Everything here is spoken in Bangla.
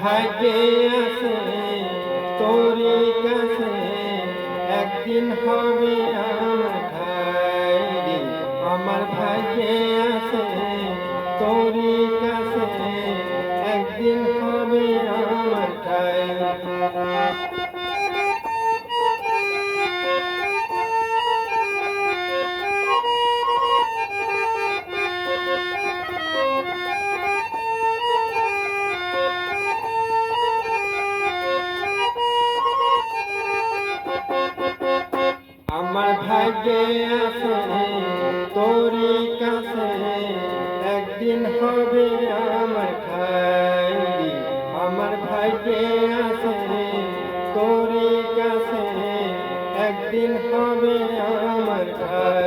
ভাগ্যে আছে তোরি কাছে একদিন হবে আমার ঠাই রে। আমার ভাগ্যে আছে তোরি কাছে একদিন হবে আমার ঠাই। আমার ভাগ্যে আছে তোরি কাছে একদিন হবে আমার ঠাই রে। আমার ভাগ্যে আছে তোরি কাছে একদিন হবে আমার ঠাই।